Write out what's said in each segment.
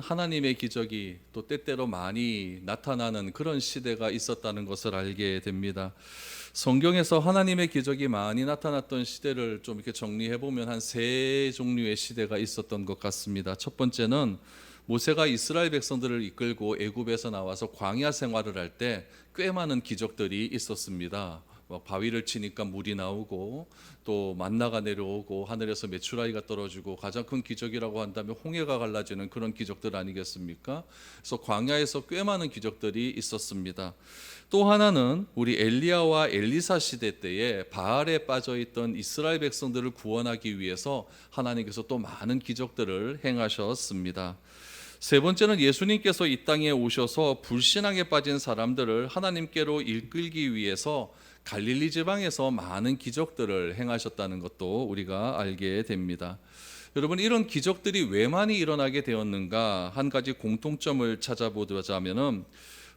하나님의 기적이 또 때때로 많이 나타나는 그런 시대가 있었다는 것을 알게 됩니다. 성경에서 하나님의 기적이 많이 나타났던 시대를 좀 이렇게 정리해 보면 한 세 종류의 시대가 있었던 것 같습니다. 첫 번째는 모세가 이스라엘 백성들을 이끌고 애굽에서 나와서 광야 생활을 할 때 꽤 많은 기적들이 있었습니다. 바위를 치니까 물이 나오고 또 만나가 내려오고 하늘에서 메추라기가 떨어지고 가장 큰 기적이라고 한다면 홍해가 갈라지는 그런 기적들 아니겠습니까? 그래서 광야에서 꽤 많은 기적들이 있었습니다. 또 하나는 우리 엘리야와 엘리사 시대 때에 바알에 빠져 있던 이스라엘 백성들을 구원하기 위해서 하나님께서 또 많은 기적들을 행하셨습니다. 세 번째는 예수님께서 이 땅에 오셔서 불신앙에 빠진 사람들을 하나님께로 이끌기 위해서 갈릴리 지방에서 많은 기적들을 행하셨다는 것도 우리가 알게 됩니다. 여러분, 이런 기적들이 왜 많이 일어나게 되었는가? 한 가지 공통점을 찾아보자면은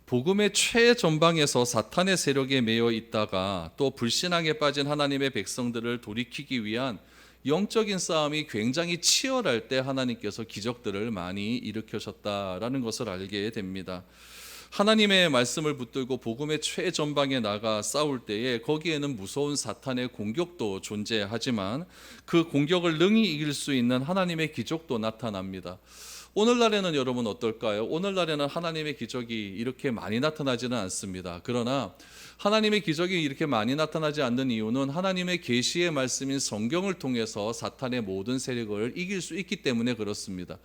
복음의 최전방에서 사탄의 세력에 매여 있다가 또 불신앙에 빠진 하나님의 백성들을 돌이키기 위한 영적인 싸움이 굉장히 치열할 때 하나님께서 기적들을 많이 일으키셨다라는 것을 알게 됩니다. 하나님의 말씀을 붙들고 복음의 최전방에 나가 싸울 때에 거기에는 무서운 사탄의 공격도 존재하지만 그 공격을 능히 이길 수 있는 하나님의 기적도 나타납니다. 오늘날에는 여러분 어떨까요? 오늘날에는 하나님의 기적이 이렇게 많이 나타나지는 않습니다. 그러나 하나님의 기적이 이렇게 많이 나타나지 않는 이유는 하나님의 계시의 말씀인 성경을 통해서 사탄의 모든 세력을 이길 수 있기 때문에 그렇습니다.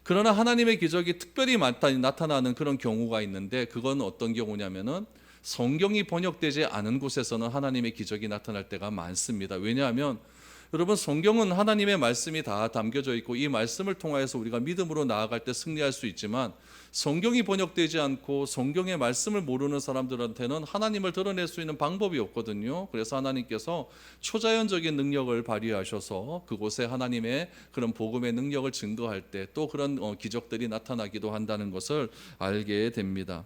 그러나 하나님의 기적이 특별히 나타나는 그런 경우가 있는데 그건 어떤 경우냐면은 성경이 번역되지 않은 곳에서는 하나님의 기적이 나타날 때가 많습니다. 왜냐하면 여러분, 성경은 하나님의 말씀이 다 담겨져 있고 이 말씀을 통하여서 우리가 믿음으로 나아갈 때 승리할 수 있지만 성경이 번역되지 않고 성경의 말씀을 모르는 사람들한테는 하나님을 드러낼 수 있는 방법이 없거든요. 그래서 하나님께서 초자연적인 능력을 발휘하셔서 그곳에 하나님의 그런 복음의 능력을 증거할 때 또 그런 기적들이 나타나기도 한다는 것을 알게 됩니다.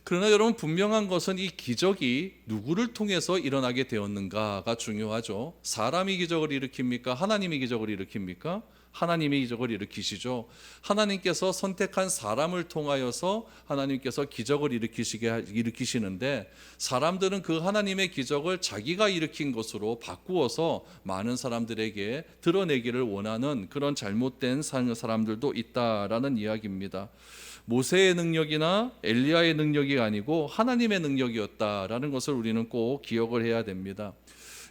그러나 여러분, 분명한 것은 이 기적이 누구를 통해서 일어나게 되었는가가 중요하죠. 사람이 기적을 일으킵니까? 하나님이 기적을 일으킵니까? 하나님이 기적을 일으키시죠. 하나님께서 선택한 사람을 통하여서 하나님께서 기적을 일으키시는데 사람들은 그 하나님의 기적을 자기가 일으킨 것으로 바꾸어서 많은 사람들에게 드러내기를 원하는 그런 잘못된 사람들도 있다라는 이야기입니다. 모세의 능력이나 엘리야의 능력이 아니고 하나님의 능력이었다라는 것을 우리는 꼭 기억을 해야 됩니다.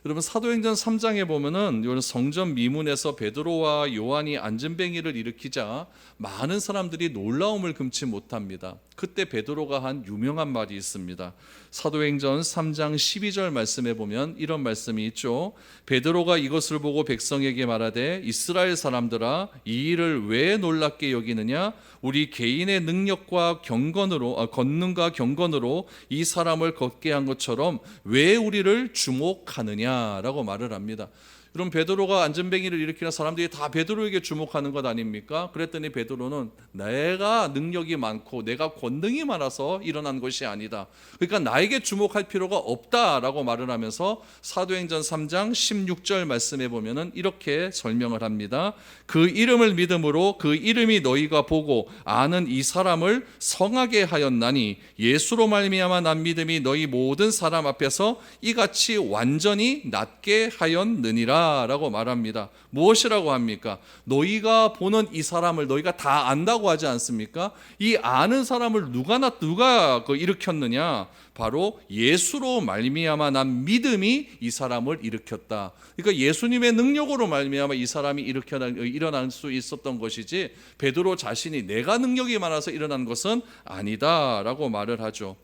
여러분, 사도행전 3장에 보면은 성전 미문에서 베드로와 요한이 안전뱅이를 일으키자 많은 사람들이 놀라움을 금치 못합니다. 그때 베드로가 한 유명한 말이 있습니다. 사도행전 3장 12절 말씀에 보면 이런 말씀이 있죠. 베드로가 이것을 보고 백성에게 말하되 이스라엘 사람들아, 이 일을 왜 놀랍게 여기느냐? 우리 개인의 능력과 권능과 경건으로 이 사람을 걷게 한 것처럼 왜 우리를 주목하느냐라고 말을 합니다. 여러분, 베드로가 안전뱅이를 일으키는 사람들이 다 베드로에게 주목하는 것 아닙니까? 그랬더니 베드로는 내가 능력이 많고 내가 권능이 많아서 일어난 것이 아니다. 그러니까 나에게 주목할 필요가 없다라고 말을 하면서 사도행전 3장 16절 말씀에 보면은 이렇게 설명을 합니다. 그 이름을 믿음으로 그 이름이 너희가 보고 아는 이 사람을 성하게 하였나니 예수로 말미암아 난 믿음이 너희 모든 사람 앞에서 이같이 완전히 낫게 하였느니라 라고 말합니다. 무엇이라고 합니까? 너희가 보는 이 사람을 너희가 다 안다고 하지 않습니까? 이 아는 사람을 누가 일으켰느냐? 바로 예수로 말미암아 난 믿음이 이 사람을 일으켰다. 그러니까 예수님의 능력으로 말미암아 이 사람이 일어날 수 있었던 것이지 베드로 자신이 내가 능력이 많아서 일어난 것은 아니다라고 말을 하죠.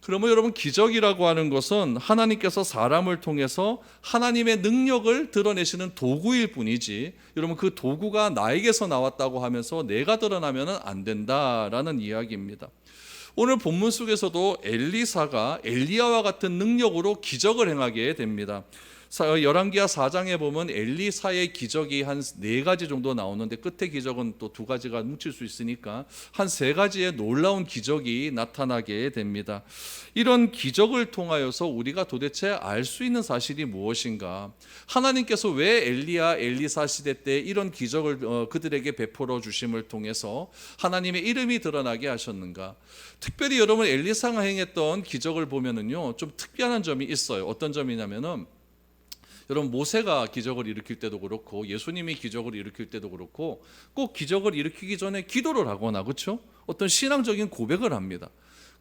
그러면 여러분, 기적이라고 하는 것은 하나님께서 사람을 통해서 하나님의 능력을 드러내시는 도구일 뿐이지 여러분, 그 도구가 나에게서 나왔다고 하면서 내가 드러나면 안 된다라는 이야기입니다. 오늘 본문 속에서도 엘리사가 엘리야와 같은 능력으로 기적을 행하게 됩니다. 열왕기하 4장에 보면 엘리사의 기적이 한 4가지 정도 나오는데 끝에 기적은 또 2가지가 뭉칠 수 있으니까 한 3가지의 놀라운 기적이 나타나게 됩니다. 이런 기적을 통하여서 우리가 도대체 알 수 있는 사실이 무엇인가? 하나님께서 왜 엘리야, 엘리사 시대 때 이런 기적을 그들에게 베풀어 주심을 통해서 하나님의 이름이 드러나게 하셨는가? 특별히 여러분 엘리사가 행했던 기적을 보면은요 좀 특별한 점이 있어요. 어떤 점이냐면은 여러분 모세가 기적을 일으킬 때도 그렇고 예수님이 기적을 일으킬 때도 그렇고 꼭 기적을 일으키기 전에 기도를 하거나 그렇죠? 어떤 신앙적인 고백을 합니다.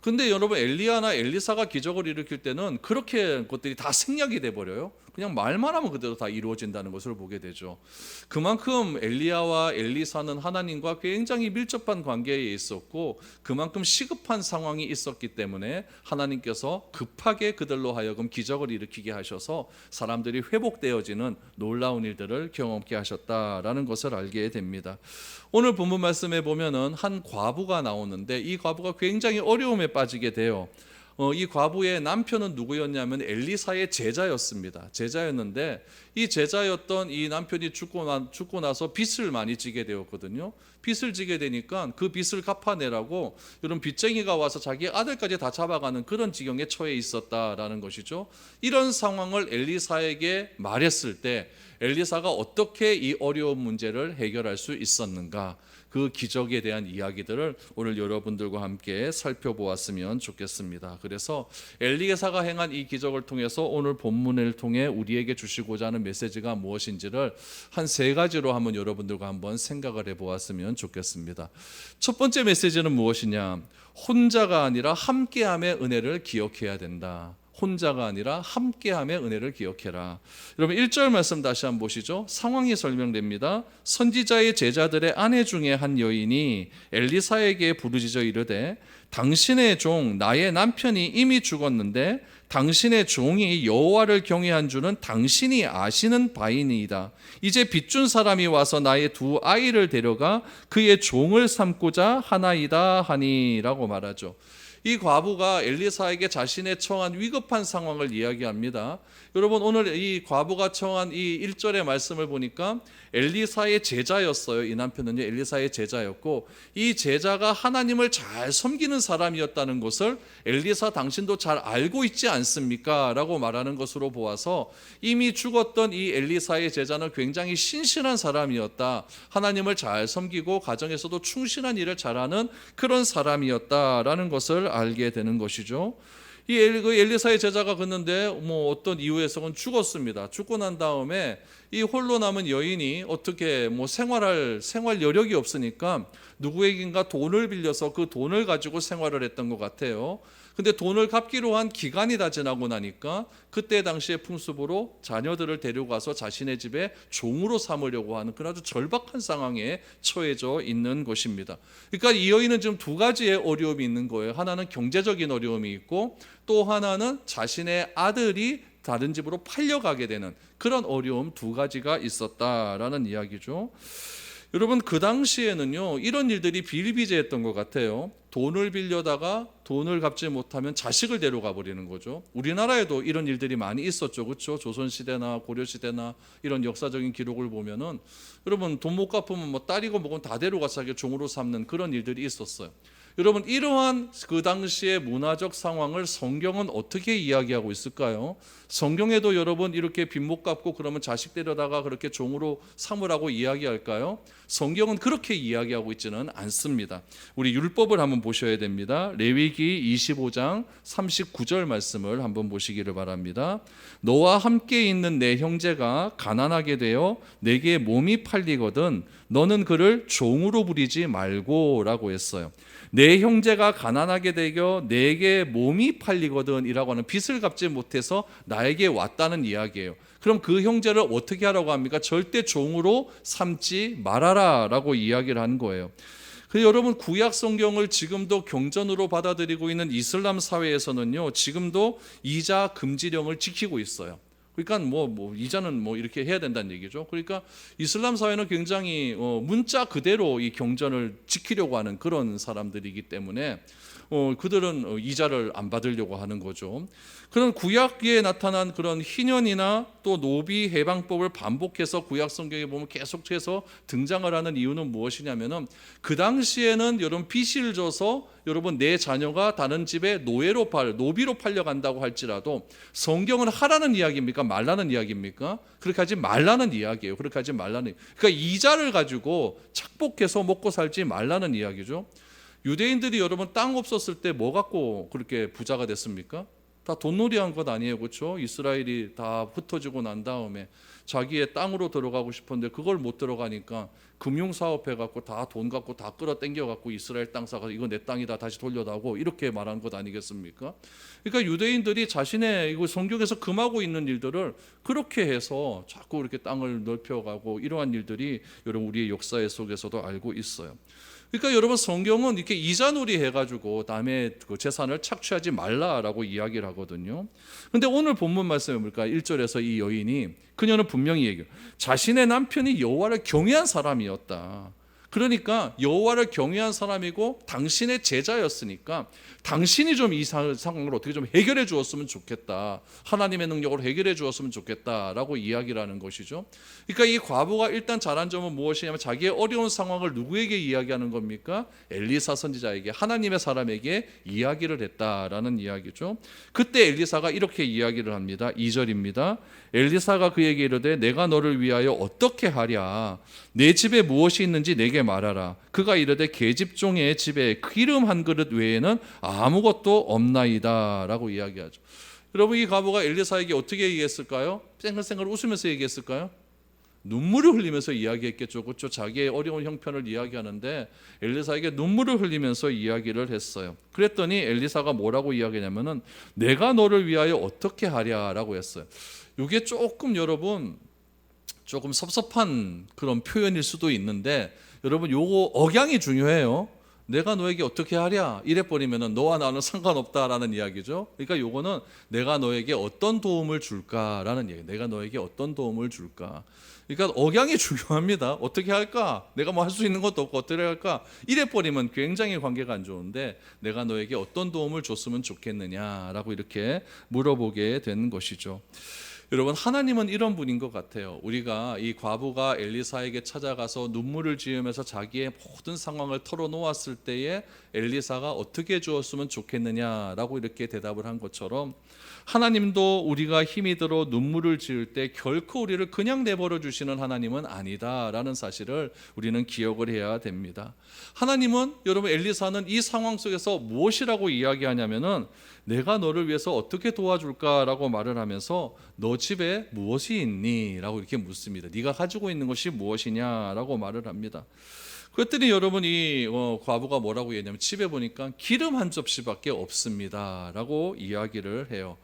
근데 여러분 엘리야나 엘리사가 기적을 일으킬 때는 그렇게 것들이 다 생략이 돼 버려요. 그냥 말만 하면 그대로 다 이루어진다는 것을 보게 되죠. 그만큼 엘리야와 엘리사는 하나님과 굉장히 밀접한 관계에 있었고 그만큼 시급한 상황이 있었기 때문에 하나님께서 급하게 그들로 하여금 기적을 일으키게 하셔서 사람들이 회복되어지는 놀라운 일들을 경험케 하셨다라는 것을 알게 됩니다. 오늘 본문 말씀에 보면은 한 과부가 나오는데 이 과부가 굉장히 어려움에 빠지게 돼요. 이 과부의 남편은 누구였냐면 엘리사의 제자였습니다. 제자였는데 이 제자였던 이 남편이 죽고 나서 빚을 많이 지게 되었거든요. 빚을 지게 되니까 그 빚을 갚아내라고 이런 빚쟁이가 와서 자기 아들까지 다 잡아가는 그런 지경에 처해 있었다라는 것이죠. 이런 상황을 엘리사에게 말했을 때 엘리사가 어떻게 이 어려운 문제를 해결할 수 있었는가? 그 기적에 대한 이야기들을 오늘 여러분들과 함께 살펴보았으면 좋겠습니다. 그래서 엘리사가 행한 이 기적을 통해서 오늘 본문을 통해 우리에게 주시고자 하는 메시지가 무엇인지를 한 3가지로 한번 여러분들과 한번 생각을 해보았으면 좋겠습니다. 첫 번째 메시지는 무엇이냐? 혼자가 아니라 함께함의 은혜를 기억해야 된다. 혼자가 아니라 함께함의 은혜를 기억해라. 여러분 1절 말씀 다시 한번 보시죠. 상황이 설명됩니다. 선지자의 제자들의 아내 중에 한 여인이 엘리사에게 부르짖어 이르되 당신의 종 나의 남편이 이미 죽었는데 당신의 종이 여호와를 경외한 줄은 당신이 아시는 바이니이다. 이제 빚준 사람이 와서 나의 2 아이를 데려가 그의 종을 삼고자 하나이다 하니라고 말하죠. 이 과부가 엘리사에게 자신의 처한 위급한 상황을 이야기합니다. 여러분 오늘 이 과부가 처한 이 1절의 말씀을 보니까 엘리사의 제자였어요. 이 남편은요 엘리사의 제자였고 이 제자가 하나님을 잘 섬기는 사람이었다는 것을 엘리사 당신도 잘 알고 있지 않습니까? 라고 말하는 것으로 보아서 이미 죽었던 이 엘리사의 제자는 굉장히 신실한 사람이었다. 하나님을 잘 섬기고 가정에서도 충실한 일을 잘하는 그런 사람이었다라는 것을 알게 되는 것이죠. 이 엘리사의 제자가 그랬는데 어떤 이유에서는 죽었습니다. 죽고 난 다음에 이 홀로 남은 여인이 어떻게 생활 여력이 없으니까 누구에겐가 돈을 빌려서 그 돈을 가지고 생활을 했던 것 같아요. 근데 돈을 갚기로 한 기간이 다 지나고 나니까 그때 당시의 풍습으로 자녀들을 데리고 가서 자신의 집에 종으로 삼으려고 하는 그런 아주 절박한 상황에 처해져 있는 것입니다. 그러니까 이 여인은 지금 2가지의 어려움이 있는 거예요. 하나는 경제적인 어려움이 있고 또 하나는 자신의 아들이 다른 집으로 팔려가게 되는 그런 어려움 2가지가 있었다라는 이야기죠. 여러분 그 당시에는요 이런 일들이 비일비재했던 것 같아요. 돈을 빌려다가 돈을 갚지 못하면 자식을 데려가 버리는 거죠. 우리나라에도 이런 일들이 많이 있었죠. 그렇죠? 조선시대나 고려시대나 이런 역사적인 기록을 보면은 여러분 돈 못 갚으면 딸이고 뭐고 다 데려가서 자기 종으로 삼는 그런 일들이 있었어요. 여러분 이러한 그 당시의 문화적 상황을 성경은 어떻게 이야기하고 있을까요? 성경에도 여러분 이렇게 빚 못 갚고 그러면 자식 데려다가 그렇게 종으로 삼으라고 이야기할까요? 성경은 그렇게 이야기하고 있지는 않습니다. 우리 율법을 한번 보셔야 됩니다. 레위기 25장 39절 말씀을 한번 보시기를 바랍니다. 너와 함께 있는 내 형제가 가난하게 되어 내게 몸이 팔리거든 너는 그를 종으로 부리지 말고 라고 했어요. 내 형제가 가난하게 되어 내게 몸이 팔리거든 이라고 하는 빚을 갚지 못해서 나에게 왔다는 이야기예요. 그럼 그 형제를 어떻게 하라고 합니까? 절대 종으로 삼지 말아라 라고 이야기를 하는 거예요. 그래서 여러분 구약 성경을 지금도 경전으로 받아들이고 있는 이슬람 사회에서는요 지금도 이자 금지령을 지키고 있어요. 그러니까 뭐 이자는 뭐 이렇게 해야 된다는 얘기죠. 그러니까 이슬람 사회는 굉장히 문자 그대로 이 경전을 지키려고 하는 그런 사람들이기 때문에 그들은 이자를 안 받으려고 하는 거죠. 그런 구약에 나타난 그런 희년이나 또 노비 해방법을 반복해서 구약 성경에 보면 계속해서 등장을 하는 이유는 무엇이냐면은 그 당시에는 여러분 빚을 져서 여러분 내 자녀가 다른 집에 노비로 팔려간다고 할지라도 성경은 하라는 이야기입니까? 말라는 이야기입니까? 그렇게 하지 말라는 이야기예요. 그렇게 하지 말라는. 그러니까 이자를 가지고 착복해서 먹고 살지 말라는 이야기죠. 유대인들이 여러분 땅 없었을 때 뭐 갖고 그렇게 부자가 됐습니까? 다 돈놀이한 것 아니에요, 그렇죠? 이스라엘이 다 흩어지고 난 다음에 자기의 땅으로 들어가고 싶은데 그걸 못 들어가니까 금융사업 해갖고 다 돈 갖고 다 끌어당겨갖고 이스라엘 땅 사가 이거 내 땅이다 다시 돌려다고 이렇게 말한 것 아니겠습니까? 그러니까 유대인들이 자신의 이거 성경에서 금하고 있는 일들을 그렇게 해서 자꾸 이렇게 땅을 넓혀가고 이러한 일들이 여러분 우리의 역사 속에서도 알고 있어요. 그러니까 여러분 성경은 이렇게 이자놀이 해가지고 남의 그 재산을 착취하지 말라라고 이야기를 하거든요. 그런데 오늘 본문 말씀에 보니까 1절에서 이 여인이 그녀는 분명히 얘기해요. 자신의 남편이 여호와를 경외한 사람이었다. 그러니까 여호와를 경외한 사람이고 당신의 제자였으니까 당신이 좀 이 상황을 어떻게 좀 해결해 주었으면 좋겠다. 하나님의 능력으로 해결해 주었으면 좋겠다라고 이야기를 하는 것이죠. 그러니까 이 과부가 일단 잘한 점은 무엇이냐면 자기의 어려운 상황을 누구에게 이야기하는 겁니까? 엘리사 선지자에게, 하나님의 사람에게 이야기를 했다라는 이야기죠. 그때 엘리사가 이렇게 이야기를 합니다. 2절입니다. 엘리사가 그에게 이르되 내가 너를 위하여 어떻게 하랴? 내 집에 무엇이 있는지 내게 말하라. 그가 이르되 계집종의 집에 기름 한 그릇 외에는 아무것도 없나이다 라고 이야기하죠. 여러분 이 과부가 엘리사에게 어떻게 얘기했을까요? 생글생글 웃으면서 얘기했을까요? 눈물을 흘리면서 이야기했겠죠. 그렇죠? 자기의 어려운 형편을 이야기하는데 엘리사에게 눈물을 흘리면서 이야기를 했어요. 그랬더니 엘리사가 뭐라고 이야기하냐면은 내가 너를 위하여 어떻게 하랴라고 했어요. 이게 조금 여러분 조금 섭섭한 그런 표현일 수도 있는데 여러분 요거 억양이 중요해요. 내가 너에게 어떻게 하랴 이래 버리면은 너와 나는 상관없다라는 이야기죠. 그러니까 요거는 내가 너에게 어떤 도움을 줄까라는 얘기. 내가 너에게 어떤 도움을 줄까. 그러니까 억양이 중요합니다. 어떻게 할까? 내가 뭐 할 수 있는 것도 없고 어떻게 할까? 이래 버리면 굉장히 관계가 안 좋은데 내가 너에게 어떤 도움을 줬으면 좋겠느냐라고 이렇게 물어보게 된 것이죠. 여러분 하나님은 이런 분인 것 같아요. 우리가 이 과부가 엘리사에게 찾아가서 눈물을 지으면서 자기의 모든 상황을 털어놓았을 때에 엘리사가 어떻게 해주었으면 좋겠느냐라고 이렇게 대답을 한 것처럼 하나님도 우리가 힘이 들어 눈물을 지을 때 결코 우리를 그냥 내버려 주시는 하나님은 아니다라는 사실을 우리는 기억을 해야 됩니다. 하나님은 여러분 엘리사는 이 상황 속에서 무엇이라고 이야기하냐면은 내가 너를 위해서 어떻게 도와줄까라고 말을 하면서 너 집에 무엇이 있니? 라고 이렇게 묻습니다. 네가 가지고 있는 것이 무엇이냐라고 말을 합니다. 그랬더니 여러분 이 과부가 뭐라고 얘기하냐면 집에 보니까 기름 한 접시밖에 없습니다 라고 이야기를 해요.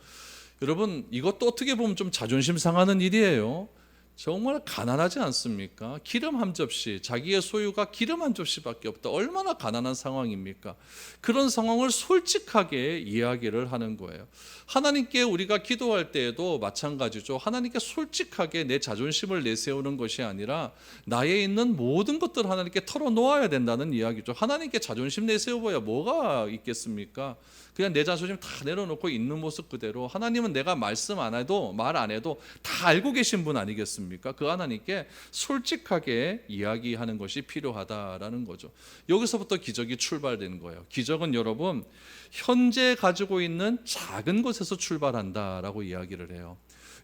여러분 이것도 어떻게 보면 좀 자존심 상하는 일이에요. 정말 가난하지 않습니까? 기름 한 접시, 자기의 소유가 기름 한 접시밖에 없다. 얼마나 가난한 상황입니까? 그런 상황을 솔직하게 이야기를 하는 거예요. 하나님께 우리가 기도할 때에도 마찬가지죠. 하나님께 솔직하게 내 자존심을 내세우는 것이 아니라 나에 있는 모든 것들을 하나님께 털어놓아야 된다는 이야기죠. 하나님께 자존심 내세워봐야 뭐가 있겠습니까? 그냥 내 자존심 다 내려놓고 있는 모습 그대로 하나님은 내가 말씀 안 해도 말 안 해도 다 알고 계신 분 아니겠습니까? 그 하나님께 솔직하게 이야기하는 것이 필요하다라는 거죠. 여기서부터 기적이 출발되는 거예요. 기적은 여러분 현재 가지고 있는 작은 것에서 출발한다라고 이야기를 해요.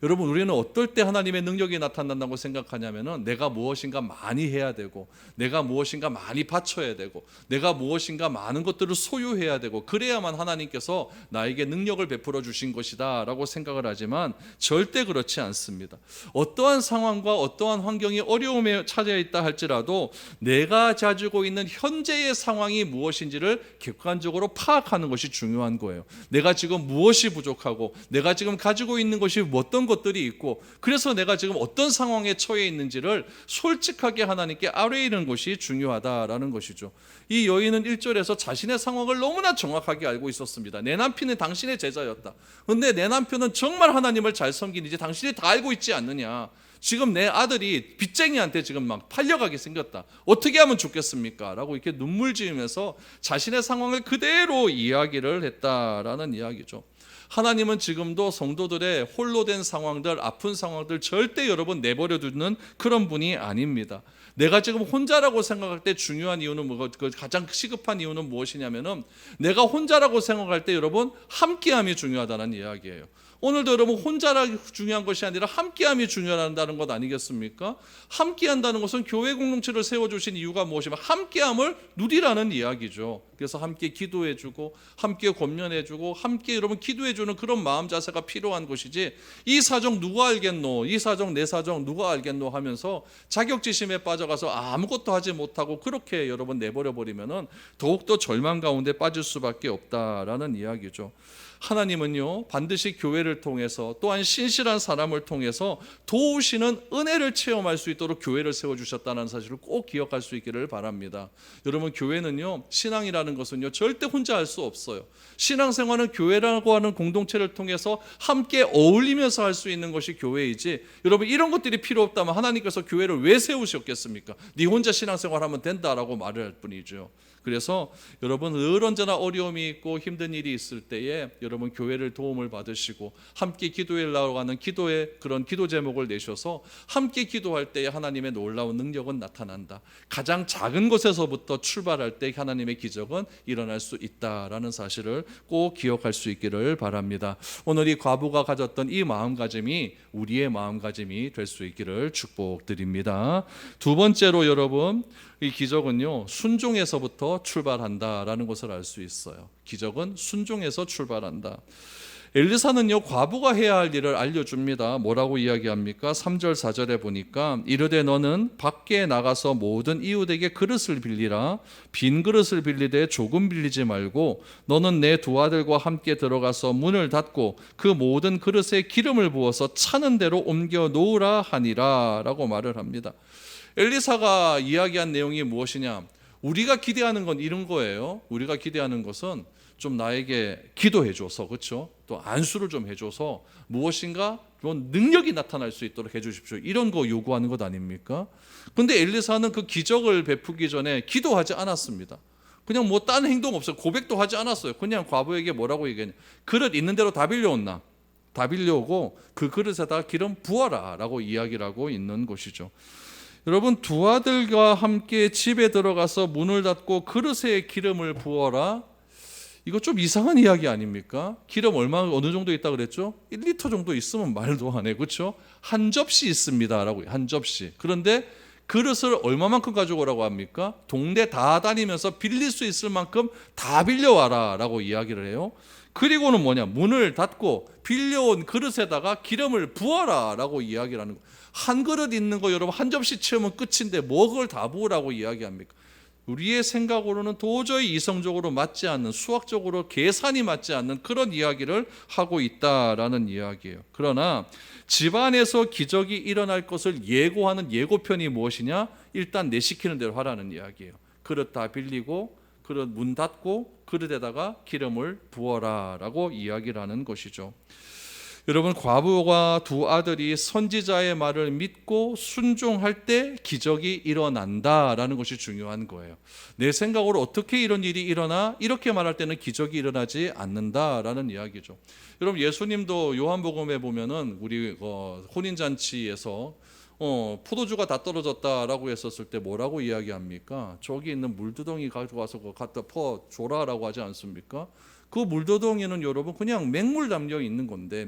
여러분 우리는 어떨 때 하나님의 능력이 나타난다고 생각하냐면은 내가 무엇인가 많이 해야 되고 내가 무엇인가 많이 바쳐야 되고 내가 무엇인가 많은 것들을 소유해야 되고 그래야만 하나님께서 나에게 능력을 베풀어 주신 것이다 라고 생각을 하지만 절대 그렇지 않습니다. 어떠한 상황과 어떠한 환경이 어려움에 처해 있다 할지라도 내가 가지고 있는 현재의 상황이 무엇인지를 객관적으로 파악하는 것이 중요한 거예요. 내가 지금 무엇이 부족하고 내가 지금 가지고 있는 것이 어떤 것들이 있고, 그래서 내가 지금 어떤 상황에 처해 있는지를 솔직하게 하나님께 아뢰이는 것이 중요하다라는 것이죠. 이 여인은 1절에서 자신의 상황을 너무나 정확하게 알고 있었습니다. 내 남편은 당신의 제자였다. 그런데 내 남편은 정말 하나님을 잘 섬기는지 당신이 다 알고 있지 않느냐. 지금 내 아들이 빚쟁이한테 지금 막 팔려가게 생겼다. 어떻게 하면 좋겠습니까? 라고 이렇게 눈물 지으면서 자신의 상황을 그대로 이야기를 했다라는 이야기죠. 하나님은 지금도 성도들의 홀로 된 상황들, 아픈 상황들 절대 여러분 내버려 두는 그런 분이 아닙니다. 내가 지금 혼자라고 생각할 때 중요한 이유는 가장 시급한 이유는 무엇이냐면은, 내가 혼자라고 생각할 때 여러분 함께함이 중요하다는 이야기예요. 오늘도 여러분 혼자라 중요한 것이 아니라 함께함이 중요하다는 것 아니겠습니까? 함께한다는 것은 교회 공동체를 세워주신 이유가 무엇이면 함께함을 누리라는 이야기죠. 그래서 함께 기도해주고 함께 권면해주고 함께 여러분 기도해주는 그런 마음 자세가 필요한 것이지, 이 사정 누가 알겠노, 이 사정 내 사정 누가 알겠노 하면서 자격지심에 빠져가서 아무것도 하지 못하고 그렇게 여러분 내버려버리면은 더욱더 절망 가운데 빠질 수밖에 없다라는 이야기죠. 하나님은요 반드시 교회를 통해서 또한 신실한 사람을 통해서 도우시는 은혜를 체험할 수 있도록 교회를 세워주셨다는 사실을 꼭 기억할 수 있기를 바랍니다. 여러분, 교회는요, 신앙이라는 것은요 절대 혼자 할 수 없어요. 신앙생활은 교회라고 하는 공동체를 통해서 함께 어울리면서 할 수 있는 것이 교회이지, 여러분 이런 것들이 필요 없다면 하나님께서 교회를 왜 세우셨겠습니까? 네 혼자 신앙생활하면 된다라고 말을 할 뿐이죠. 그래서 여러분 늘 언제나 어려움이 있고 힘든 일이 있을 때에 여러분 교회를 도움을 받으시고 함께 기도하려고 하는 기도의 그런 기도 제목을 내셔서 함께 기도할 때에 하나님의 놀라운 능력은 나타난다. 가장 작은 것에서부터 출발할 때 하나님의 기적은 일어날 수 있다라는 사실을 꼭 기억할 수 있기를 바랍니다. 오늘 이 과부가 가졌던 이 마음가짐이 우리의 마음가짐이 될 수 있기를 축복드립니다. 두 번째로 여러분, 이 기적은요 순종에서부터 출발한다라는 것을 알 수 있어요. 기적은 순종에서 출발한다. 엘리사는요 과부가 해야 할 일을 알려줍니다. 뭐라고 이야기합니까? 3절 4절에 보니까 이르되 너는 밖에 나가서 모든 이웃에게 그릇을 빌리라. 빈 그릇을 빌리되 조금 빌리지 말고 너는 내 두 아들과 함께 들어가서 문을 닫고 그 모든 그릇에 기름을 부어서 차는 대로 옮겨 놓으라 하니라 라고 말을 합니다. 엘리사가 이야기한 내용이 무엇이냐? 우리가 기대하는 건 이런 거예요. 우리가 기대하는 것은 좀 나에게 기도해줘서, 그렇죠? 또 안수를 좀 해줘서 무엇인가 좀 능력이 나타날 수 있도록 해주십시오. 이런 거 요구하는 것 아닙니까? 그런데 엘리사는 그 기적을 베푸기 전에 기도하지 않았습니다. 그냥 뭐 딴 행동 없어요. 고백도 하지 않았어요. 그냥 과부에게 뭐라고 얘기했냐? 그릇 있는 대로 다 빌려온나? 다 빌려오고 그 그릇에다 기름 부어라 라고 이야기를 하고 있는 것이죠. 여러분, 두 아들과 함께 집에 들어가서 문을 닫고 그릇에 기름을 부어라. 이거 좀 이상한 이야기 아닙니까? 기름 어느 정도 있다 그랬죠? 1리터 정도 있으면 말도 안 해, 그렇죠? 한 접시 있습니다라고, 한 접시. 그런데 그릇을 얼마만큼 가져오라고 합니까? 동네 다 다니면서 빌릴 수 있을 만큼 다 빌려와라 라고 이야기를 해요. 그리고는 뭐냐? 문을 닫고 빌려온 그릇에다가 기름을 부어라 라고 이야기를 하는 거예요. 한 그릇 있는 거 여러분 한 접시 채우면 끝인데 뭐 그걸 다 부으라고 이야기합니까? 우리의 생각으로는 도저히 이성적으로 맞지 않는, 수학적으로 계산이 맞지 않는 그런 이야기를 하고 있다라는 이야기예요. 그러나 집안에서 기적이 일어날 것을 예고하는 예고편이 무엇이냐? 일단 내 시키는 대로 하라는 이야기예요. 그릇 다 빌리고 그릇 문 닫고 그릇에다가 기름을 부어라 라고 이야기를 하는 것이죠. 여러분, 과부와 두 아들이 선지자의 말을 믿고 순종할 때 기적이 일어난다라는 것이 중요한 거예요. 내 생각으로 어떻게 이런 일이 일어나? 이렇게 말할 때는 기적이 일어나지 않는다라는 이야기죠. 여러분, 예수님도 요한복음에 보면은 우리 혼인잔치에서 포도주가 다 떨어졌다라고 했었을 때 뭐라고 이야기합니까? 저기 있는 물두덩이 가져와서 갖다 줘라라고 하지 않습니까? 그 물두덩이는 여러분 그냥 맹물 담겨 있는 건데,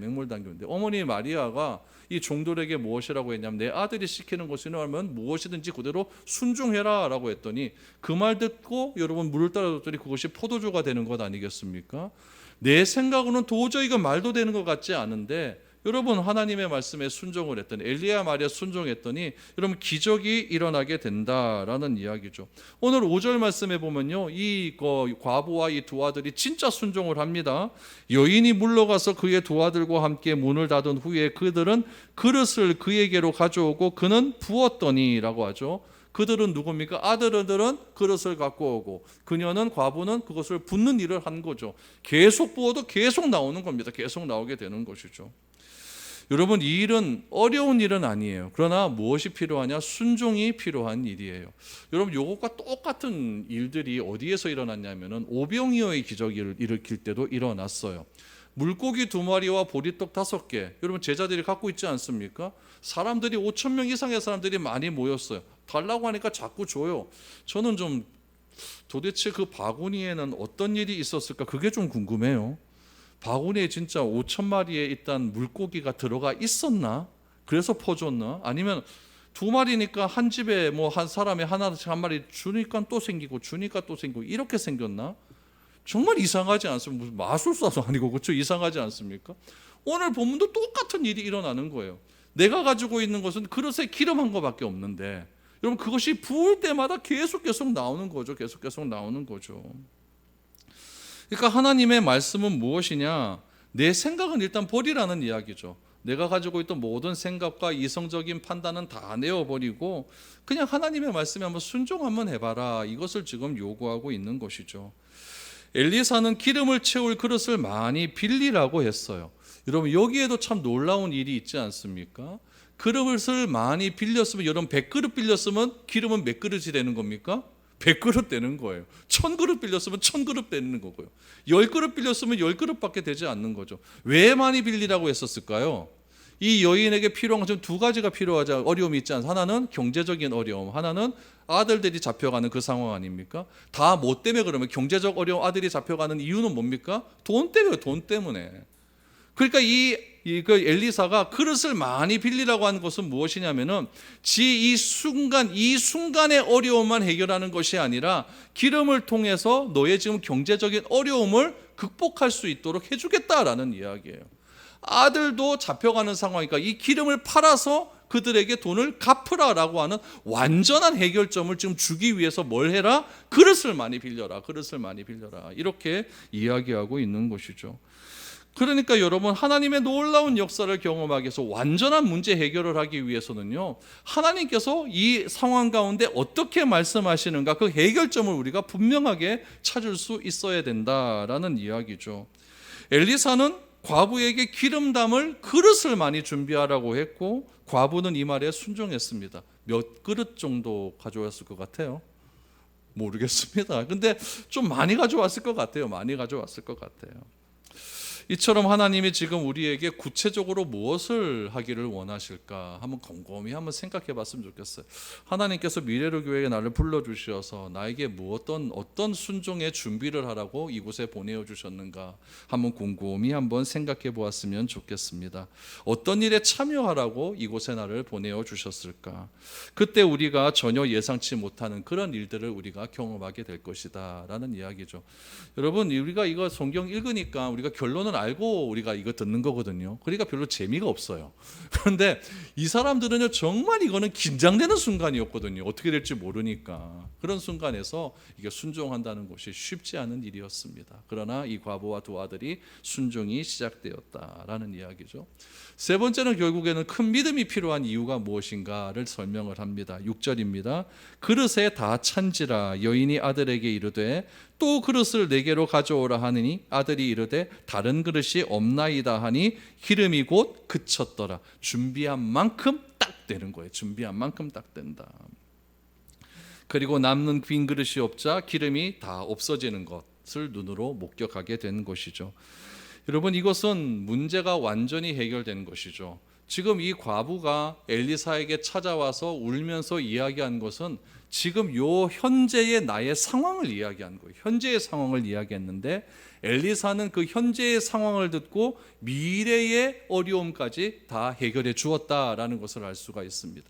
어머니 마리아가 이 종들에게 무엇이라고 했냐면 내 아들이 시키는 것이면 무엇이든지 그대로 순종해라 라고 했더니 그 말 듣고 여러분 물을 따라줬더니 그것이 포도주가 되는 것 아니겠습니까? 내 생각으로는 도저히 이거 말도 되는 것 같지 않은데 여러분 하나님의 말씀에 순종을 했더니 엘리야 말에 순종했더니 여러분 기적이 일어나게 된다라는 이야기죠. 오늘 5절 말씀에 보면요, 이 과부와 이 두 아들이 진짜 순종을 합니다. 여인이 물러가서 그의 두 아들과 함께 문을 닫은 후에 그들은 그릇을 그에게로 가져오고 그는 부었더니라고 하죠. 그들은 누굽니까? 아들들은 그릇을 갖고 오고 그녀는 과부는 그것을 붓는 일을 한 거죠. 계속 부어도 계속 나오는 겁니다. 계속 나오게 되는 것이죠. 여러분 이 일은 어려운 일은 아니에요. 그러나 무엇이 필요하냐? 순종이 필요한 일이에요. 여러분 이것과 똑같은 일들이 어디에서 일어났냐면은 오병이어의 기적을 일으킬 때도 일어났어요. 물고기 2마리와 보리떡 5개, 여러분 제자들이 갖고 있지 않습니까? 사람들이 5,000명 이상의 사람들이 많이 모였어요. 달라고 하니까 자꾸 줘요. 저는 좀 도대체 그 바구니에는 어떤 일이 있었을까? 그게 좀 궁금해요. 바구니에 진짜 5,000마리에 있던 물고기가 들어가 있었나? 그래서 퍼줬나? 아니면 2마리니까 한 집에 뭐 한 사람에 하나씩 한 마리 주니까 또 생기고 주니까 또 생기고 이렇게 생겼나? 정말 이상하지 않습니까? 무슨 마술사도 아니고 그렇죠? 이상하지 않습니까? 오늘 본문도 똑같은 일이 일어나는 거예요. 내가 가지고 있는 것은 그릇에 기름 한 거밖에 없는데 여러분 그것이 부을 때마다 계속 나오는 거죠. 계속 나오는 거죠. 그러니까 하나님의 말씀은 무엇이냐? 내 생각은 일단 버리라는 이야기죠. 내가 가지고 있던 모든 생각과 이성적인 판단은 다 내어버리고 그냥 하나님의 말씀에 한번 순종 한번 해봐라. 이것을 지금 요구하고 있는 것이죠. 엘리사는 기름을 채울 그릇을 많이 빌리라고 했어요. 여러분 여기에도 참 놀라운 일이 있지 않습니까? 그릇을 많이 빌렸으면 여러분 100그릇 빌렸으면 기름은 몇 그릇이 되는 겁니까? 100그릇 되는 거예요. 1000그릇 빌렸으면 1000그릇 되는 거고요. 10그릇 빌렸으면 10그릇밖에 되지 않는 거죠. 왜 많이 빌리라고 했었을까요? 이 여인에게 필요한 것은 두 가지가 필요하자 어려움이 있지 않습니까? 하나는 경제적인 어려움, 하나는 아들들이 잡혀가는 그 상황 아닙니까? 다 뭐 때문에 그러면 경제적 어려움, 아들이 잡혀가는 이유는 뭡니까? 돈 때문에, 돈 때문에. 그러니까 그 엘리사가 그릇을 많이 빌리라고 하는 것은 무엇이냐면은 이 순간의 어려움만 해결하는 것이 아니라 기름을 통해서 너의 지금 경제적인 어려움을 극복할 수 있도록 해주겠다라는 이야기예요. 아들도 잡혀가는 상황이니까 이 기름을 팔아서 그들에게 돈을 갚으라라고 하는 완전한 해결점을 지금 주기 위해서 뭘 해라? 그릇을 많이 빌려라. 그릇을 많이 빌려라. 이렇게 이야기하고 있는 것이죠. 그러니까 여러분 하나님의 놀라운 역사를 경험하기 위해서 완전한 문제 해결을 하기 위해서는요, 하나님께서 이 상황 가운데 어떻게 말씀하시는가 그 해결점을 우리가 분명하게 찾을 수 있어야 된다라는 이야기죠. 엘리사는 과부에게 기름 담을 그릇을 많이 준비하라고 했고 과부는 이 말에 순종했습니다. 몇 그릇 정도 가져왔을 것 같아요? 모르겠습니다. 근데 좀 많이 가져왔을 것 같아요. 많이 가져왔을 것 같아요. 이처럼 하나님이 지금 우리에게 구체적으로 무엇을 하기를 원하실까 한번 곰곰이 한번 생각해 봤으면 좋겠어요. 하나님께서 미래로 교회에 나를 불러주셔서 나에게 어떤 순종의 준비를 하라고 이곳에 보내주셨는가 한번 곰곰이 한번 생각해 보았으면 좋겠습니다. 어떤 일에 참여하라고 이곳에 나를 보내주셨을까? 그때 우리가 전혀 예상치 못하는 그런 일들을 우리가 경험하게 될 것이다 라는 이야기죠. 여러분 우리가 이거 성경 읽으니까 우리가 결론은 알고 우리가 이거 듣는 거거든요. 그러니까 별로 재미가 없어요. 그런데 이 사람들은요 정말 이거는 긴장되는 순간이었거든요. 어떻게 될지 모르니까. 그런 순간에서 이게 순종한다는 것이 쉽지 않은 일이었습니다. 그러나 이 과부와 두 아들이 순종이 시작되었다라는 이야기죠. 세 번째는 결국에는 큰 믿음이 필요한 이유가 무엇인가를 설명을 합니다. 6절입니다. 그릇에 다 찬지라 여인이 아들에게 이르되 또 그릇을 4개로 가져오라 하느니 아들이 이르되 다른 그릇이 없나이다 하니 기름이 곧 그쳤더라. 준비한 만큼 딱 되는 거예요. 준비한 만큼 딱 된다. 그리고 남는 빈 그릇이 없자 기름이 다 없어지는 것을 눈으로 목격하게 된 것이죠. 여러분 이것은 문제가 완전히 해결된 것이죠. 지금 이 과부가 엘리사에게 찾아와서 울면서 이야기한 것은 지금 요 현재의 나의 상황을 이야기한 거예요. 현재의 상황을 이야기했는데 엘리사는 그 현재의 상황을 듣고 미래의 어려움까지 다 해결해 주었다라는 것을 알 수가 있습니다.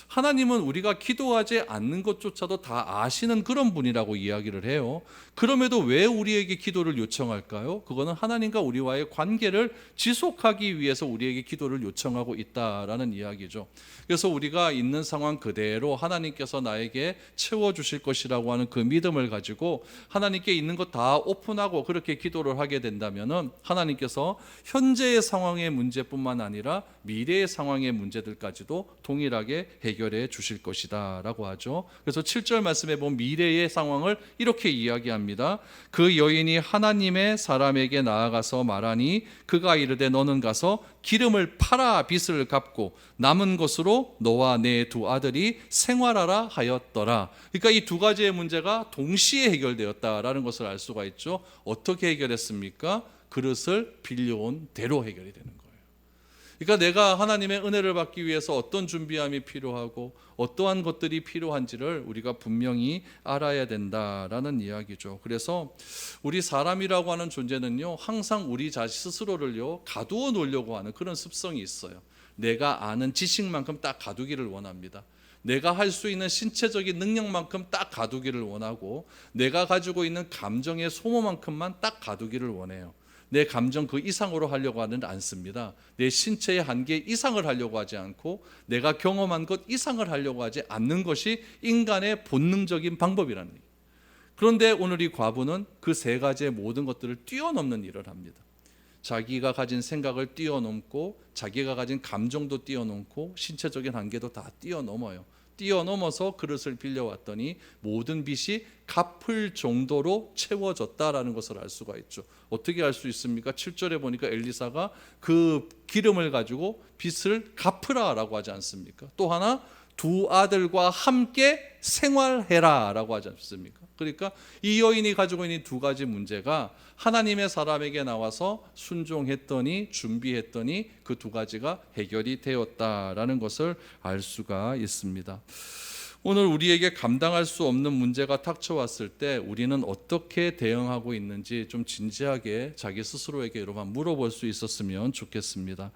하나님은 우리가 기도하지 않는 것조차도 다 아시는 그런 분이라고 이야기를 해요. 그럼에도 왜 우리에게 기도를 요청할까요? 그거는 하나님과 우리와의 관계를 지속하기 위해서 우리에게 기도를 요청하고 있다라는 이야기죠. 그래서 우리가 있는 상황 그대로 하나님께서 나에게 채워주실 것이라고 하는 그 믿음을 가지고 하나님께 있는 것 다 오픈하고 그렇게 기도를 하게 된다면 하나님께서 현재의 상황의 문제뿐만 아니라 미래의 상황의 문제들까지도 동일하게 해결해 주실 것이다 라고 하죠. 그래서 7절 말씀에 보면 미래의 상황을 이렇게 이야기합니다. 그 여인이 하나님의 사람에게 나아가서 말하니 그가 이르되 너는 가서 기름을 팔아 빚을 갚고 남은 것으로 너와 내 두 아들이 생활하라 하였더라. 그러니까 이 두 가지의 문제가 동시에 해결되었다라는 것을 알 수가 있죠. 어떻게 해결했습니까? 그릇을 빌려온 대로 해결이 되는 거예요. 그러니까 내가 하나님의 은혜를 받기 위해서 어떤 준비함이 필요하고 어떠한 것들이 필요한지를 우리가 분명히 알아야 된다라는 이야기죠. 그래서 우리 사람이라고 하는 존재는요, 항상 우리 자신 스스로를요 가두어 놓으려고 하는 그런 습성이 있어요. 내가 아는 지식만큼 딱 가두기를 원합니다. 내가 할 수 있는 신체적인 능력만큼 딱 가두기를 원하고 내가 가지고 있는 감정의 소모만큼만 딱 가두기를 원해요. 내 감정 그 이상으로 하려고 하는 않습니다. 내 신체의 한계 이상을 하려고 하지 않고 내가 경험한 것 이상을 하려고 하지 않는 것이 인간의 본능적인 방법이라는 얘기예요. 그런데 오늘 이 과부는 그 세 가지의 모든 것들을 뛰어넘는 일을 합니다. 자기가 가진 생각을 뛰어넘고 자기가 가진 감정도 뛰어넘고 신체적인 한계도 다 뛰어넘어요. 뛰어넘어서 그릇을 빌려왔더니 모든 빚이 갚을 정도로 채워졌다라는 것을 알 수가 있죠. 어떻게 알 수 있습니까? 7절에 보니까 엘리사가 그 기름을 가지고 빚을 갚으라라고 하지 않습니까? 또 하나 두 아들과 함께 생활해라라고 하지 않습니까? 그러니까 이 여인이 가지고 있는 두 가지 문제가 하나님의 사람에게 나와서 순종했더니 준비했더니 그 두 가지가 해결이 되었다라는 것을 알 수가 있습니다. 오늘 우리에게 감당할 수 없는 문제가 닥쳐왔을 때 우리는 어떻게 대응하고 있는지 좀 진지하게 자기 스스로에게 여러분 물어볼 수 있었으면 좋겠습니다.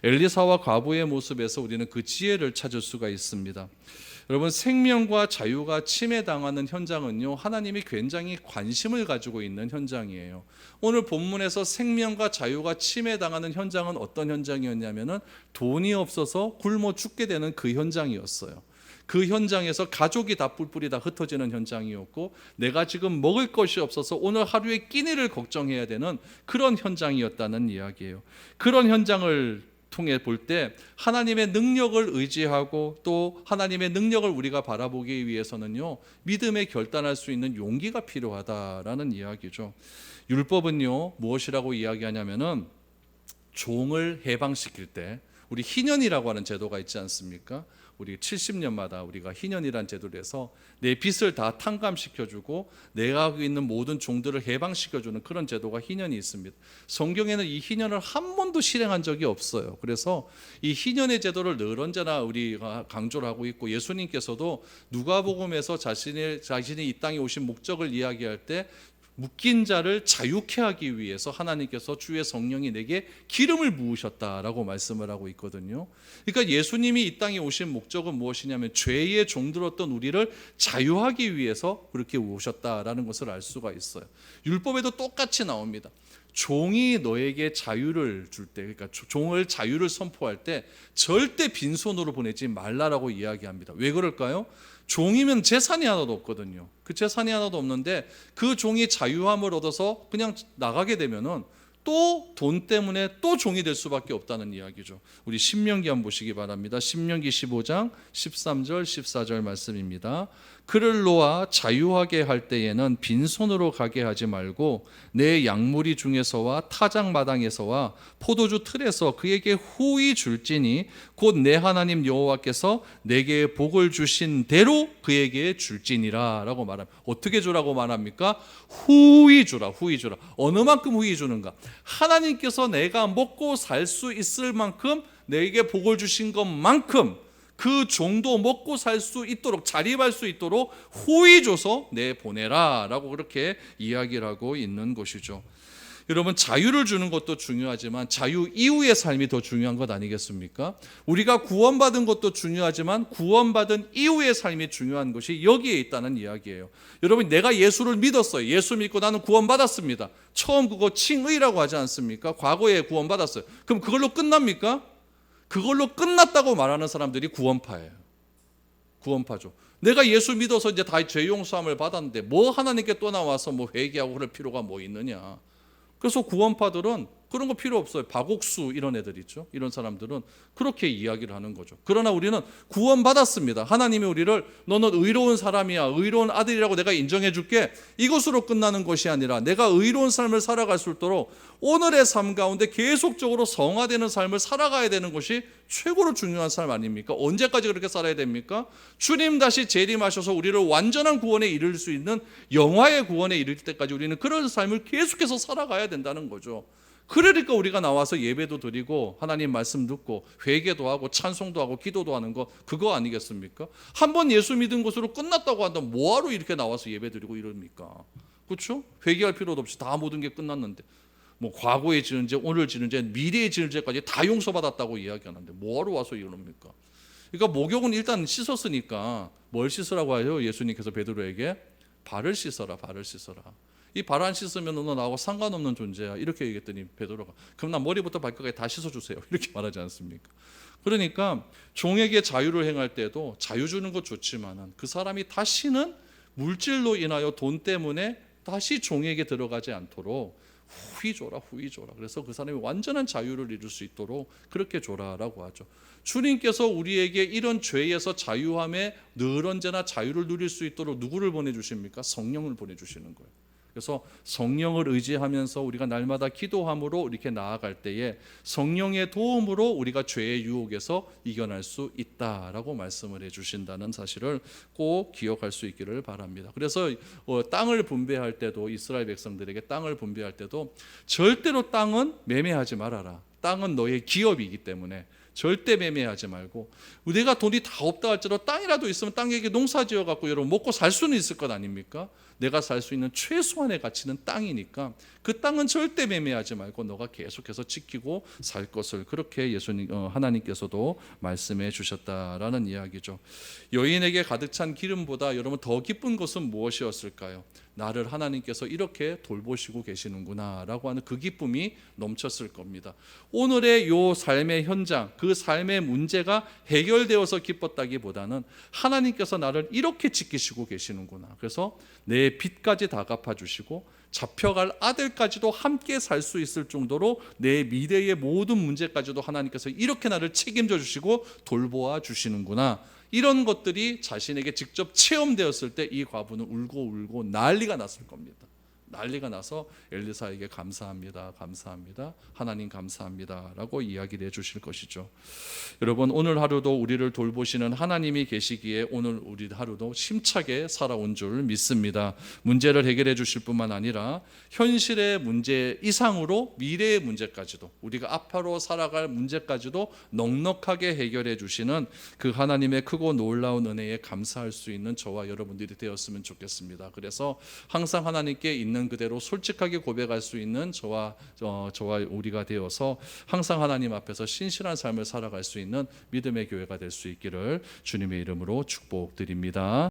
엘리사와 과부의 모습에서 우리는 그 지혜를 찾을 수가 있습니다. 여러분, 생명과 자유가 침해당하는 현장은요, 하나님이 굉장히 관심을 가지고 있는 현장이에요. 오늘 본문에서 생명과 자유가 침해당하는 현장은 어떤 현장이었냐면은 돈이 없어서 굶어 죽게 되는 그 현장이었어요. 그 현장에서 가족이 다 뿔뿔이 다 흩어지는 현장이었고 내가 지금 먹을 것이 없어서 오늘 하루의 끼니를 걱정해야 되는 그런 현장이었다는 이야기예요. 그런 현장을 통해 볼 때 하나님의 능력을 의지하고 또 하나님의 능력을 우리가 바라보기 위해서는요, 믿음에 결단할 수 있는 용기가 필요하다라는 이야기죠. 율법은요, 무엇이라고 이야기하냐면은 종을 해방시킬 때 우리 희년이라고 하는 제도가 있지 않습니까? 우리 70년마다 우리가 희년이라는 제도를 해서 내 빚을 다 탕감시켜주고 내가 하고 있는 모든 종들을 해방시켜주는 그런 제도가 희년이 있습니다. 성경에는 이 희년을 한 번도 실행한 적이 없어요. 그래서 이 희년의 제도를 늘 언제나 우리가 강조를 하고 있고 예수님께서도 누가복음에서 자신이 이 땅에 오신 목적을 이야기할 때 묶인 자를 자유케 하기 위해서 하나님께서 주의 성령이 내게 기름을 부으셨다라고 말씀을 하고 있거든요. 그러니까 예수님이 이 땅에 오신 목적은 무엇이냐면 죄의 종들었던 우리를 자유하기 위해서 그렇게 오셨다라는 것을 알 수가 있어요. 율법에도 똑같이 나옵니다. 종이 너에게 자유를 줄 때, 그러니까 종을 자유를 선포할 때 절대 빈손으로 보내지 말라라고 이야기합니다. 왜 그럴까요? 종이면 재산이 하나도 없거든요. 그 재산이 하나도 없는데 그 종이 자유함을 얻어서 그냥 나가게 되면은 또 돈 때문에 또 종이 될 수밖에 없다는 이야기죠. 우리 신명기 한번 보시기 바랍니다. 신명기 15장 13절 14절 말씀입니다. 그를 놓아 자유하게 할 때에는 빈손으로 가게 하지 말고 내 양무리 중에서와 타작 마당에서와 포도주 틀에서 그에게 후히 줄지니 곧 내 하나님 여호와께서 내게 복을 주신 대로 그에게 줄지니라 라고 말합니다. 어떻게 주라고 말합니까? 후히 주라. 후히 주라. 어느 만큼 후히 주는가? 하나님께서 내가 먹고 살 수 있을 만큼 내게 복을 주신 것만큼 그 종도 먹고 살 수 있도록, 자립할 수 있도록 후히 줘서 내보내라 라고 그렇게 이야기를 하고 있는 것이죠. 여러분, 자유를 주는 것도 중요하지만 자유 이후의 삶이 더 중요한 것 아니겠습니까? 우리가 구원받은 것도 중요하지만 구원받은 이후의 삶이 중요한 것이 여기에 있다는 이야기예요. 여러분, 내가 예수를 믿었어요. 예수 믿고 나는 구원받았습니다. 처음 그거 칭의라고 하지 않습니까? 과거에 구원받았어요. 그럼 그걸로 끝납니까? 그걸로 끝났다고 말하는 사람들이 구원파예요. 구원파죠. 내가 예수 믿어서 이제 다 죄 용서함을 받았는데 뭐 하나님께 또 나와서 뭐 회개하고 그럴 필요가 뭐 있느냐. 그래서 구원파들은 그런 거 필요 없어요. 박옥수 이런 애들 있죠. 이런 사람들은 그렇게 이야기를 하는 거죠. 그러나 우리는 구원받았습니다. 하나님이 우리를 너는 의로운 사람이야, 의로운 아들이라고 내가 인정해 줄게, 이것으로 끝나는 것이 아니라 내가 의로운 삶을 살아갈 수 있도록 오늘의 삶 가운데 계속적으로 성화되는 삶을 살아가야 되는 것이 최고로 중요한 삶 아닙니까? 언제까지 그렇게 살아야 됩니까? 주님 다시 재림하셔서 우리를 완전한 구원에 이를 수 있는 영화의 구원에 이를 때까지 우리는 그런 삶을 계속해서 살아가야 된다는 거죠. 그러니까 우리가 나와서 예배도 드리고 하나님 말씀 듣고 회개도 하고 찬송도 하고 기도도 하는 거, 그거 아니겠습니까? 한번 예수 믿은 것으로 끝났다고 한다면 뭐하러 이렇게 나와서 예배 드리고 이럽니까? 그렇죠? 회개할 필요도 없이 다 모든 게 끝났는데 뭐 과거에 지은 죄, 오늘 지은 죄, 미래에 지은 죄까지 다 용서받았다고 이야기하는데 뭐하러 와서 이럽니까? 그러니까 목욕은 일단 씻었으니까 뭘 씻으라고 하요? 예수님께서 베드로에게 발을 씻어라, 발을 씻어라. 이 발 안 씻으면 너 나하고 상관없는 존재야, 이렇게 얘기했더니 베드로가 그럼 나 머리부터 발끝까지 다 씻어주세요, 이렇게 말하지 않습니까? 그러니까 종에게 자유를 행할 때도 자유 주는 것 좋지만 그 사람이 다시는 물질로 인하여 돈 때문에 다시 종에게 들어가지 않도록 후히 줘라, 후히 줘라. 그래서 그 사람이 완전한 자유를 이룰 수 있도록 그렇게 줘라라고 하죠. 주님께서 우리에게 이런 죄에서 자유함에 늘 언제나 자유를 누릴 수 있도록 누구를 보내주십니까? 성령을 보내주시는 거예요. 그래서 성령을 의지하면서 우리가 날마다 기도함으로 이렇게 나아갈 때에 성령의 도움으로 우리가 죄의 유혹에서 이겨낼 수 있다라고 말씀을 해주신다는 사실을 꼭 기억할 수 있기를 바랍니다. 그래서 땅을 분배할 때도, 이스라엘 백성들에게 땅을 분배할 때도 절대로 땅은 매매하지 말아라. 땅은 너의 기업이기 때문에 절대 매매하지 말고, 내가 돈이 다 없다 할지라도 땅이라도 있으면 땅에게 농사 지어 갖고 여러분 먹고 살 수는 있을 것 아닙니까? 내가 살 수 있는 최소한의 가치는 땅이니까 그 땅은 절대 매매하지 말고 너가 계속해서 지키고 살 것을, 그렇게 하나님께서도 말씀해 주셨다라는 이야기죠. 여인에게 가득 찬 기름보다 여러분 더 기쁜 것은 무엇이었을까요? 나를 하나님께서 이렇게 돌보시고 계시는구나 라고 하는 그 기쁨이 넘쳤을 겁니다. 오늘의 요 삶의 현장, 그 삶의 문제가 해결되어서 기뻤다기보다는 하나님께서 나를 이렇게 지키시고 계시는구나, 그래서 내 빚까지 다 갚아주시고 잡혀갈 아들까지도 함께 살 수 있을 정도로 내 미래의 모든 문제까지도 하나님께서 이렇게 나를 책임져 주시고 돌보아 주시는구나, 이런 것들이 자신에게 직접 체험되었을 때 이 과부는 울고 난리가 났을 겁니다. 난리가 나서 엘리사에게 감사합니다, 감사합니다, 하나님 감사합니다 라고 이야기를 해주실 것이죠. 여러분, 오늘 하루도 우리를 돌보시는 하나님이 계시기에 오늘 우리 하루도 힘차게 살아온 줄 믿습니다. 문제를 해결해 주실 뿐만 아니라 현실의 문제 이상으로 미래의 문제까지도, 우리가 앞으로 살아갈 문제까지도 넉넉하게 해결해 주시는 그 하나님의 크고 놀라운 은혜에 감사할 수 있는 저와 여러분들이 되었으면 좋겠습니다. 그래서 항상 하나님께 있는 그대로 솔직하게 고백할 수 있는 저와 우리가 되어서 항상 하나님 앞에서 신실한 삶을 살아갈 수 있는 믿음의 교회가 될 수 있기를 주님의 이름으로 축복드립니다.